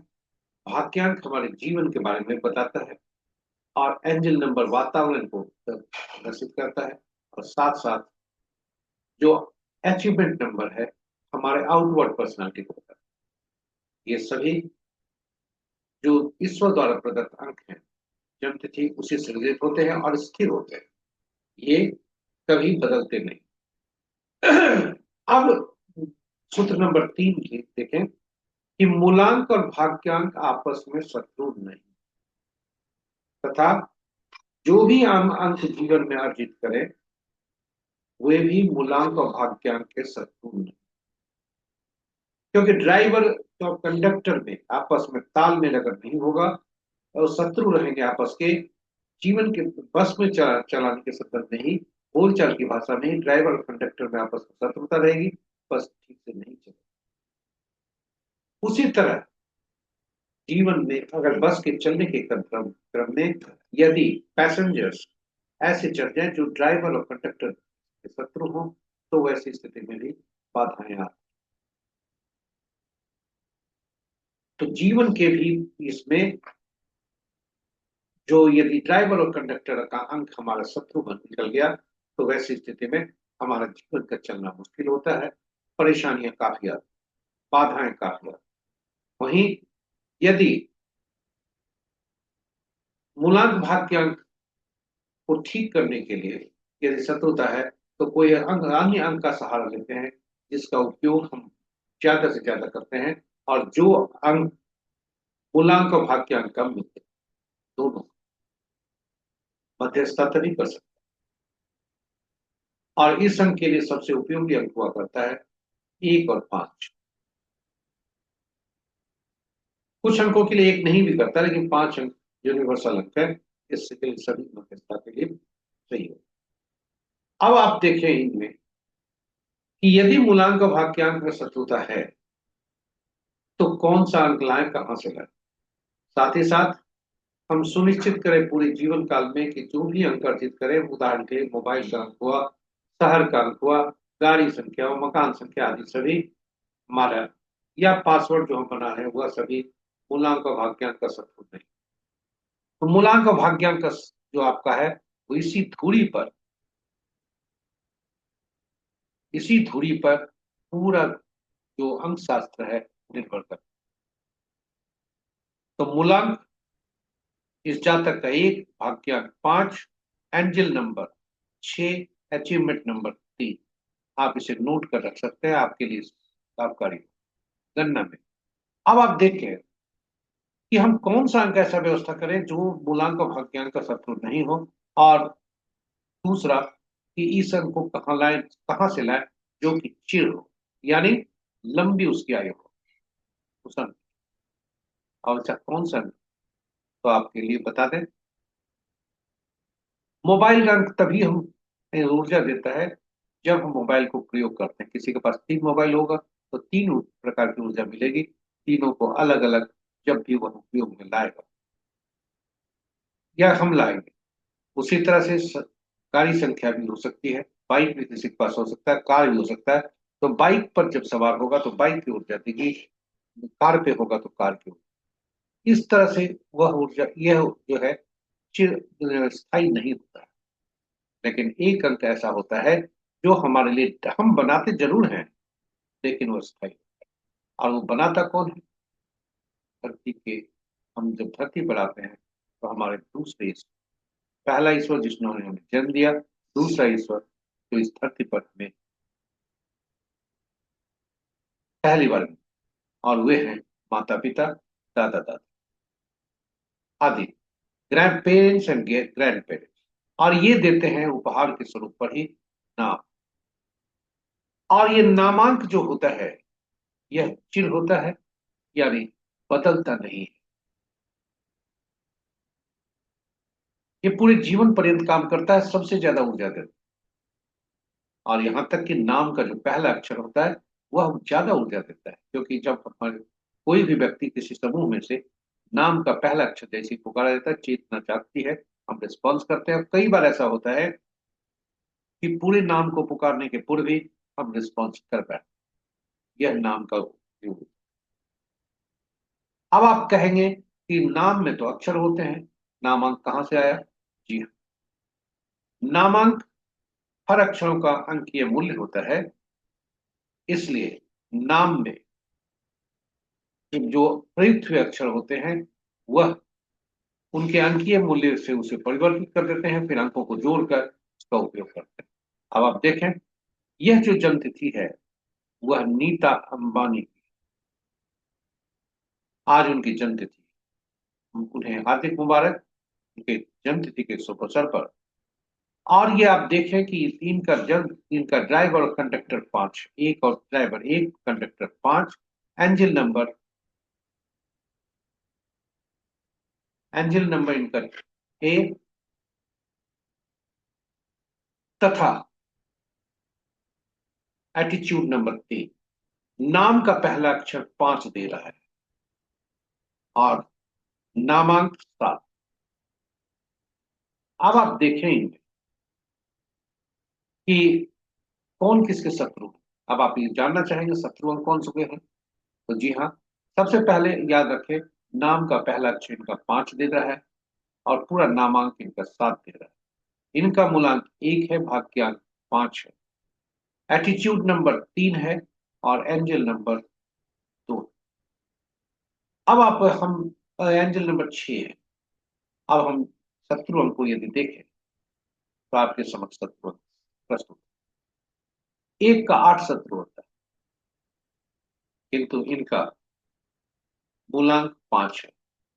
भाग्यांक हमारे जीवन के बारे में बताता है, और एंजल नंबर वातावरण को प्रदर्शित करता है, और साथ साथ जो अचीवमेंट नंबर है हमारे आउटवर्ड पर्सनालिटी को बताता है। ये सभी जो ईश्वर द्वारा प्रदत्त अंक हैं जन्मतिथि उसी सृजित होते हैं और स्थिर होते हैं, ये कभी बदलते नहीं। अब सूत्र नंबर 3 की देखें कि मूलांक और भाग्यांक आपस में शत्रु नहीं, तथा जो भी हम अंक जीवन में अर्जित करें वे भी मूलांक और भाग्यांक के शत्रु नहीं, क्योंकि ड्राइवर और कंडक्टर में आपस में तालमेल अगर नहीं होगा और शत्रु रहेंगे आपस के, जीवन के बस में चलाने के संदर्भ में ही, बोलचाल की भाषा में ही ड्राइवर और कंडक्टर में आपस में शत्रुता रहेगी, बस ठीक से नहीं चलेगी। उसी तरह जीवन में अगर बस के चलने के क्रम क्रम में यदि पैसेंजर्स ऐसे चल जाए जो ड्राइवर और कंडक्टर के शत्रु हो, तो वैसी स्थिति में भी बाधाएं आती। तो जीवन के भी इसमें जो यदि ड्राइवर और कंडक्टर का अंक हमारा शत्रु बन निकल गया, तो वैसी स्थिति में हमारा जीवन का चलना मुश्किल होता है, परेशानियां काफी आती, बाधाएं काफी आती। वहीं यदि मूलांक भाग्यांक को ठीक करने के लिए यदि शत्रुता है, तो कोई अन्य अंक का सहारा लेते हैं जिसका उपयोग हम ज्यादा से ज्यादा करते हैं, और जो अंक मूलांक और भाग्यांक कम मिलते हैं दोनों मध्यस्थता तभी कर सकते हैं। और इस अंक के लिए सबसे उपयोगी अंक हुआ करता है 1 और 5। कुछ अंकों के लिए 1 नहीं भी करता, लेकिन 5 अंक यूनिवर्सल अंक है, इसके लिए सभी मध्यस्थता के लिए सही है। अब आप देखें इनमें कि यदि मूलांक और भाग्यांक में शत्रुता है तो कौन सा अंक लाएं, कहां से लाएं। साथ ही साथ हम सुनिश्चित करें पूरे जीवन काल में कि जो भी अंक अर्जित करें, उदाहरण के लिए मोबाइल का अंक हुआ, शहर का अंक हुआ, गाड़ी संख्या और मकान संख्या आदि सभी हमारा, या पासवर्ड जो हम बना है वह सभी मूलांक और भाग्यांक का शत्रु नहीं। तो मूलांक और भाग्यांक का जो आपका है वो इसी धुरी पर पूरा जो अंक शास्त्र है निर्भर करता है। तो मूलांक इस जातक का 1, भाग्यांक 5, एंजल नंबर 6, अचीवमेंट नंबर 3। आप इसे नोट कर रख सकते हैं, आपके लिए लाभकारी गणना में। अब आप देखें कि हम कौन सा अंक ऐसा व्यवस्था करें जो मूलांक और भाग्यांक का शत्रु नहीं हो, और दूसरा कि इस अंक को कहाँ लाए, कहाँ से लाए जो कि चिर हो, यानी लंबी उसकी आयु हो उस अंक। और अच्छा कौन सा अंक, तो आपके लिए बता दें, मोबाइल का अंक तभी हम ऊर्जा देता है जब हम मोबाइल को प्रयोग करते हैं। किसी के पास 3 मोबाइल होगा तो 3 प्रकार की ऊर्जा मिलेगी, तीनों को अलग अलग जब भी वह उपयोग में लाएगा या हम लाएंगे। उसी तरह से गाड़ी संख्या भी हो सकती है, बाइक भी किसी के पास हो सकता है, कार भी हो सकता है। तो बाइक पर जब सवार होगा तो बाइक की ऊर्जा देगी, कार पे होगा तो कार की ऊर्जा। इस तरह से वह ऊर्जा यह जो है चिर स्थायी नहीं होता है। लेकिन एक अंक ऐसा होता है जो हमारे लिए हम बनाते जरूर हैं, लेकिन वो स्थायी, और वो बनाता कौन है, धरती के, हम जब धरती पर आते हैं तो हमारे दूसरे ईश्वर, पहला ईश्वर जिन्होंने हमें जन्म दिया, दूसरा ईश्वर जो इस धरती पर हमें पहली बार मिले, और वे हैं माता पिता, दादा दादी आदि, grand parents and grand parents. और ये देते हैं उपहार के स्वरूप पर ही नाम। और ये नामांक जो होता है यह चिर होता है, यानी बदलता नहीं है। ये पूरे जीवन पर्यंत काम करता है, सबसे ज्यादा ऊर्जा देता है। और यहां तक कि नाम का जो पहला अक्षर होता है वह ज्यादा ऊर्जा देता है, क्योंकि जब हमारे कोई भी व्यक्ति किसी समूह में से नाम का पहला अक्षर जैसे ही पुकारा जाता है, चेतना जागती है, हम रिस्पॉन्स करते हैं। कई बार ऐसा होता है कि पूरे नाम को पुकारने के पूर्व भी हम रिस्पॉन्स कर पाए, यह नाम का उपयोग। अब आप कहेंगे कि नाम में तो अक्षर होते हैं, नामांक कहाँ से आया। जी हाँ, नामांक हर अक्षरों का अंकीय मूल्य होता है, इसलिए नाम में जो प्रयुक्त हुए अक्षर होते हैं वह उनके अंकीय मूल्य से उसे परिवर्तित कर देते हैं, फिर अंकों को जोड़कर उसका उपयोग करते हैं। अब आप देखें, यह जो जन्म तिथि है वह नीता अंबानी की, आज उनकी जन्म तिथि। उन्हें हार्दिक मुबारक उनके जन्म तिथि के शुभ अवसर पर। और ये आप देखें कि इनका ड्राइवर और कंडक्टर 5, एक और driver 1, conductor 5, angel number angel number इनका ए, तथा एटीट्यूड नंबर 3। नाम का पहला अक्षर 5 दे रहा है और नामांक 7। अब आप देखें इनमें कि कौन किसके शत्रु हैं। अब आप ये जानना चाहेंगे शत्रु अंक कौन से हैं, तो जी हाँ, सबसे पहले याद रखें, नाम का पहला अक्षर इनका 5 दे रहा है और पूरा नामांक इनका 7 दे रहा है। इनका मूलांक 1 है, भाग्यांक 5 है, एटीट्यूड नंबर 3 है और एंजल नंबर 2। अब आप हम एंजल नंबर 6 है। अब हम शत्रु अंक को यदि देखें तो आपके समक्ष शत्रु अंक प्रस्तुत। 1 का 8 शत्रु होता है, किंतु इनका मूलांक 5 है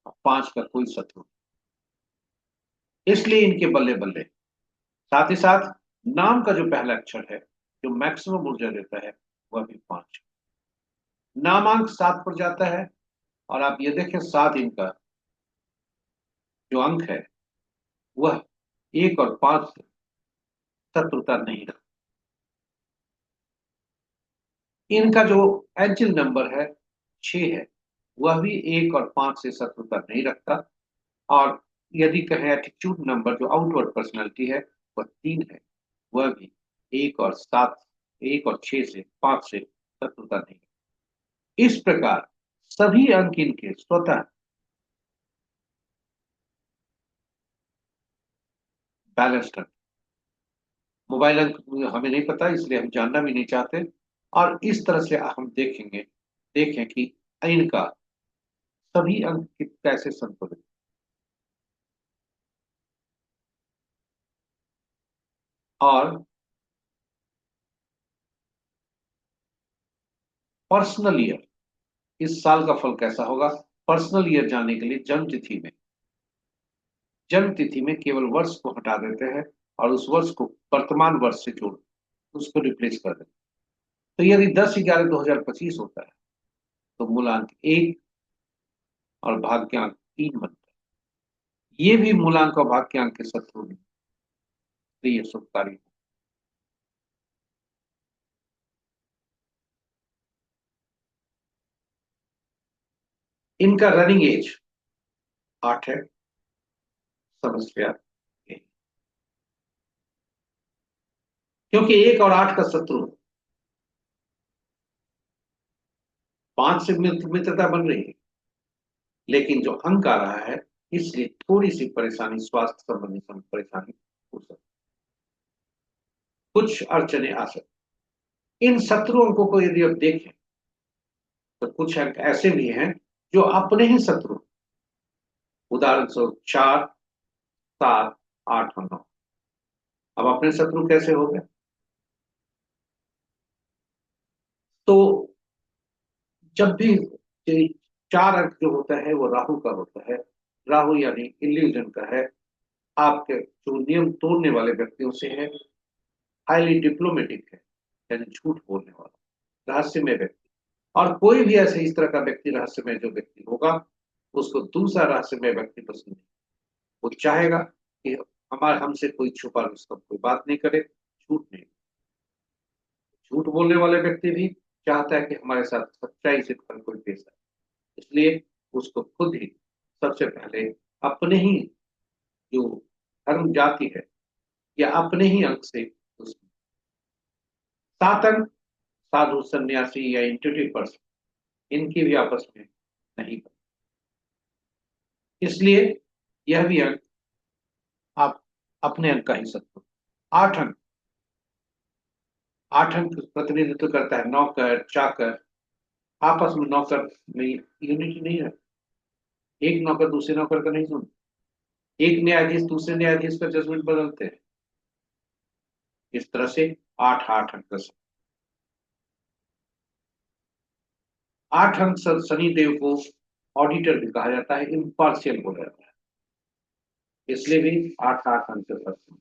और 5 का कोई शत्रु नहीं। इसलिए इनके बल्ले बल्ले। साथ ही साथ नाम का जो पहला अक्षर है जो मैक्सिमम ऊर्जा देता है वह भी 5। नामांक 7 पर जाता है और आप ये देखें 7 इनका जो अंक है वह 1 और 5 से शत्रुता नहीं रखता। इनका जो एंजल नंबर है 6 है, वह भी 1 और 5 से शत्रुता नहीं रखता। और यदि कहें एटीट्यूड नंबर जो आउटवर्ड पर्सनैलिटी है वह 3 है, वह भी 1 और 6 से 5 से शत्रुता नहीं है। इस प्रकार सभी अंक इनके स्वतः बैलेंस्ड अंक। मोबाइल अंक हमें नहीं पता, इसलिए हम जानना भी नहीं चाहते। और इस तरह से हम देखें कि इनका सभी अंक कैसे संतुलित। और पर्सनल ईयर, इस साल का फल कैसा होगा, पर्सनल ईयर जानने के लिए जन्म तिथि में केवल वर्ष को हटा देते हैं और उस वर्ष को वर्तमान वर्ष से जोड़ उसको रिप्लेस कर देते हैं। तो यदि 10/11/2025 होता है तो मूलांक 1 और भाग्यांक 3 बनता है। ये भी मूलांक और भाग्यांक के शत्रु नहीं, तो ये शुभकारी। इनका रनिंग एज 8 है, समस्या नहीं। क्योंकि 1 और 8 का शत्रु 5 से मित्रता बन रही है, लेकिन जो अंक आ रहा है इसलिए थोड़ी सी परेशानी, स्वास्थ्य संबंधी परेशानी हो सकती, कुछ अड़चने आ सकती। इन शत्रु अंकों को यदि आप देखें तो कुछ अंक ऐसे भी हैं जो अपने ही शत्रु, उदाहरण स्वरूप 4, 7, 8 और 9। अब अपने शत्रु कैसे हो गए, तो जब भी ये 4 अंक जो होता है वो राहु का होता है। राहु यानी इल्यूजन का है, आपके जो नियम तोड़ने वाले व्यक्तियों से है, हाईली डिप्लोमेटिक है, यानी झूठ बोलने वाला रहस्यमय व्यक्ति। और कोई भी ऐसे इस तरह का व्यक्ति, रहस्यमय जो व्यक्ति होगा, उसको दूसरा रहस्यमय व्यक्ति पसंद नहीं। वो चाहेगा कि हमारे हमसे कोई छुपा उसका कोई बात नहीं करे, झूठ नहीं। झूठ बोलने वाले व्यक्ति भी चाहता है कि हमारे साथ सच्चाई से कोई पेश आए, इसलिए उसको खुद ही सबसे पहले अपने ही जो धर्म जाति है या अपने ही अंक से उस 7 अंक साधु सन्यासी या इंट्यूटिव पर्सन इनकी भी आपस में नहीं बनती। इसलिए यह भी अंक आप अपने अंक का ही शत्रु। 8 अंक 8 अंक प्रतिनिधित्व करता है नौकर चाकर। आपस में नौकर में यूनिटी नहीं है। एक नौकर दूसरे नौकर का नहीं सुन, एक न्यायाधीश दूसरे न्यायाधीश का जजमेंट बदलते हैं। इस तरह से 8 8 अंक से 8 अंक शनिदेव को ऑडिटर भी कहा जाता है, इम्पार्शियल बोला जाता है, इसलिए भी 8 8 अंक का शत्रु।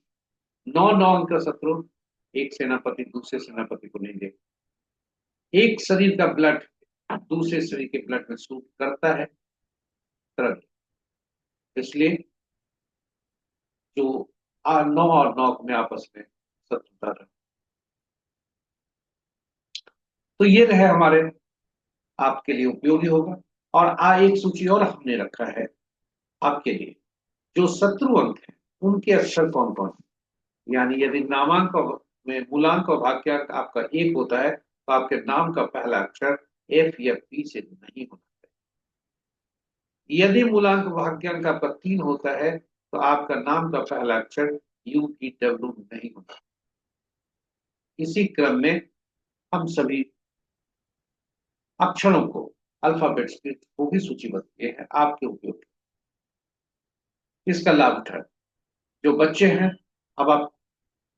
9 9 अंक का शत्रु, एक सेनापति दूसरे सेनापति को नहीं देगा। एक शरीर का ब्लड दूसरे शरीर के ब्लड में सूट करता है तुरंत, इसलिए जो 9 और 9 में आपस में शत्रुता रहे। तो ये रहे हमारे, आपके लिए उपयोगी होगा। और एक सूची और हमने रखा है आपके लिए, जो शत्रु अंक है उनके अक्षर कौन कौन है। यानी यदि नामांक में मूलांक और भाग्यांक आपका 1 होता है तो आपके नाम का पहला अक्षर एफ या पी से नहीं होना चाहिए। यदि मूलांक भाग्यांक आपका 3 होता है तो आपका नाम का पहला अक्षर यू पी डब्ल्यू नहीं होता। इसी क्रम में हम सभी अक्षरों को, अल्फाबेट्स को भी सूचीबद्ध किए हैं आपके उपयोग। इसका लाभ उठाएं। जो बच्चे हैं, अब आप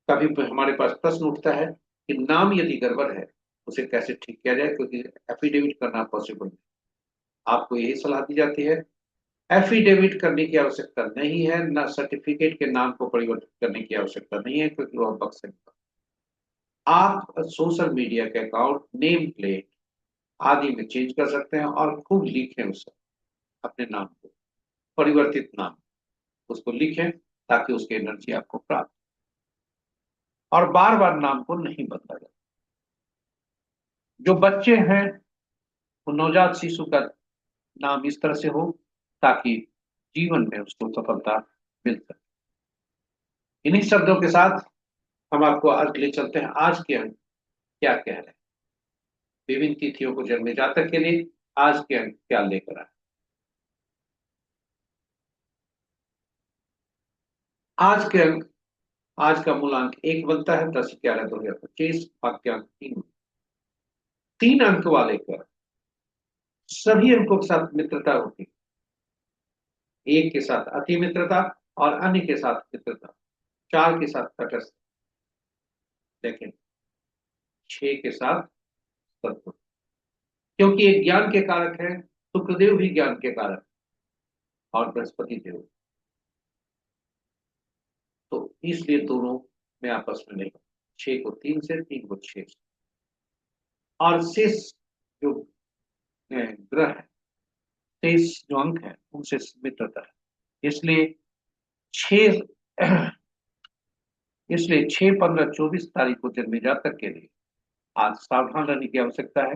कभी हमारे पास प्रश्न उठता है कि नाम यदि गड़बड़ है उसे कैसे ठीक किया जाए, क्योंकि एफिडेविट करना पॉसिबल नहीं। आपको यही सलाह दी जाती है, एफिडेविट करने की आवश्यकता नहीं है, ना सर्टिफिकेट के नाम को परिवर्तित करने की आवश्यकता नहीं है, क्योंकि वह बक सकता। आप सोशल मीडिया के अकाउंट, नेम प्लेट आदि में चेंज कर सकते हैं और खूब लिखें उसे, अपने नाम को, परिवर्तित नाम उसको लिखें ताकि उसकी एनर्जी आपको प्राप्त। और बार बार नाम को नहीं बदला जाए। जो बच्चे हैं वो नवजात शिशु का नाम इस तरह से हो ताकि जीवन में उसको सफलता मिल सके। इन्हीं शब्दों के साथ हम आपको आज ले चलते हैं, आज के अंक क्या कह रहे हैं। विभिन्न तिथियों को जन्मे जातक के लिए आज के अंक क्या लेकर आए। आज के अंक, आज का मूलांक 1 बनता है, 10/11/2025। वाक्यांक 3, 3 अंक वाले का सभी अंकों के साथ मित्रता होती है। 1 के साथ अति मित्रता और अन्य के साथ मित्रता, 4 के साथ तटस्थ, लेकिन 6 के साथ शत्रु। क्योंकि एक ज्ञान के कारक है, शुक्रदेव भी ज्ञान के कारक और बृहस्पति देव, तो इसलिए दोनों में आपस में नहीं। 6 को 3 से, 3 को 6 से। और शेष जो ग्रह है, शेष जो अंक है उनसे मित्रता है। इसलिए 6 इसलिए 6 15 24 तारीख को जन्मे जातक के लिए आज सावधान रहने की आवश्यकता है।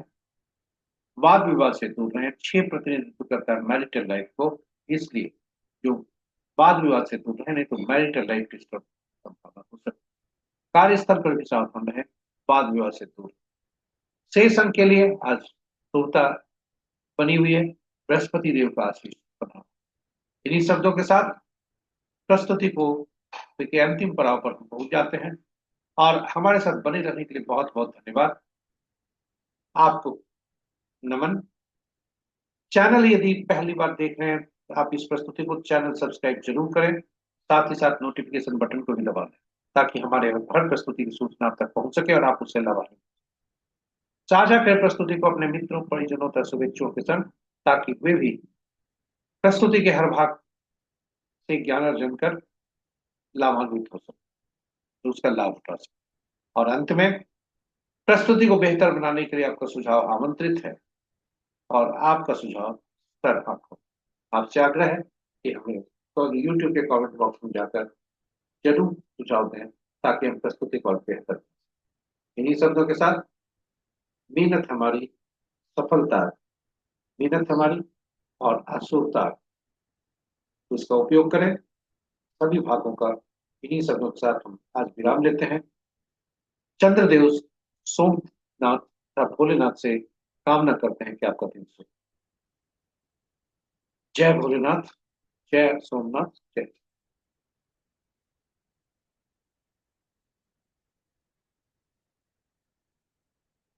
वाद विवाद से दूर रहें। 6 प्रतिनिधित्व करता है मैरिटल लाइफ को, इसलिए जो वाद विवाद से दूर रहे, नहीं तो मैरिटल लाइफ डिस्टर्ब संभावना हो सकती है। कार्यस्थल पर भी सावधान रहें, वाद विवाद से दूर। शेष अंक के लिए आज शुभता बनी हुई है, बृहस्पति देव का आशीष बना। इन्हीं शब्दों के साथ प्रस्तुति को के अंतिम पड़ाव पर हम पहुंच जाते हैं। और हमारे साथ बने रहने के लिए बहुत बहुत धन्यवाद आपको। नमन। चैनल यदि पहली बार देख रहे हैं तो आप इस प्रस्तुति को चैनल सब्सक्राइब जरूर करें, साथ ही साथ नोटिफिकेशन बटन को भी दबा दें ताकि हमारे हर प्रस्तुति की सूचना आप तक पहुंच सके और आप उससे लाभान्वित। साझा करें प्रस्तुति को अपने मित्रों, परिजनों तथा शुभेच्छुओं के संग, ताकि वे भी प्रस्तुति के हर भाग से ज्ञान अर्जन कर लाभान्वित हो सके, तो उसका लाभ उठा सके। और अंत में प्रस्तुति को बेहतर बनाने के लिए आपका सुझाव आमंत्रित है और आपका सुझाव सराहनीय हो। आपसे आग्रह है कि हमें तो यूट्यूब के कमेंट बॉक्स में जाकर जरूर सुझाव दें ताकि हम प्रस्तुति को और बेहतर। इन्हीं शब्दों के साथ, मेहनत हमारी सफलता, मेहनत हमारी और असुरता, उसका उपयोग करें सभी भागों का। इन्हीं शब्दों के साथ हम आज विराम लेते हैं। चंद्रदेव सोमनाथ तथा भोलेनाथ से कामना करते हैं कि आपका दिन शुभ। जय भोलेनाथ, जय सोमनाथ, जय।